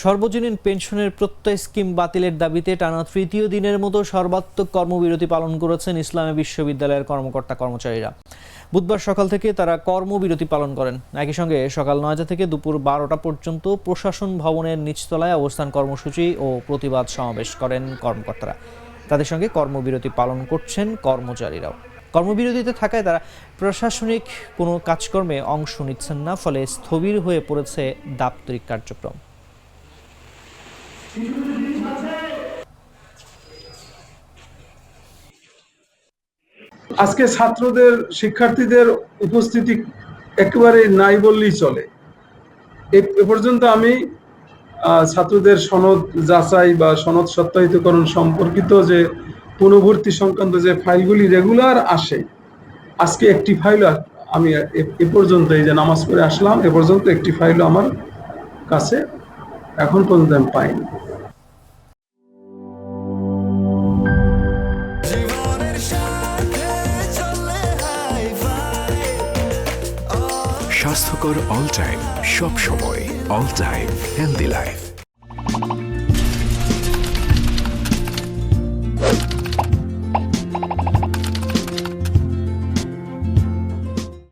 সর্বজনীন পেনশনের প্রত্যয় স্কিম বাতিলের দাবিতে টানা তৃতীয় দিনের মতো সর্বাত্মক কর্মবিরতি পালন করেছেন ইসলামী বিশ্ববিদ্যালয়ের কর্মকর্তা কর্মচারীরা। বুধবার সকাল থেকে তারা কর্মবিরতি পালন করেন। একই সঙ্গে সকাল ৯টা থেকে দুপুর ১২টা পর্যন্ত প্রশাসন ভবনের নিচতলায় অবস্থান কর্মসূচি ও প্রতিবাদ সমাবেশ করেন কর্মকর্তারা। তাদের সঙ্গে কর্মবিরতি পালন করছেন কর্মচারীরাও। কর্মবিরতিতে থাকায় তারা প্রশাসনিক কোনো কাজকর্মে অংশ নিচ্ছেন না, ফলে স্থবির হয়ে পড়েছে দাপ্তরিক কার্যক্রম। আজকে ছাত্রদের শিক্ষার্থীদের উপস্থিতি একেবারে নাই বললেই চলে। এ পর্যন্ত আমি ছাত্রদের সনদ যাচাই বা সনদ সত্যায়িতকরণ সম্পর্কিত যে পুনর্ভর্তি সংক্রান্ত যে ফাইলগুলি রেগুলার আসে, আজকে একটি ফাইল আমি এ পর্যন্ত, এই যে নামাজ পড়ে আসলাম, এ পর্যন্ত একটি ফাইলও আমার কাছে এখন পর্যন্ত আমি পাইনি। স্বাস্থ্যকর অল টাইম, সব সময় অল টাইম হেলদি লাইফ।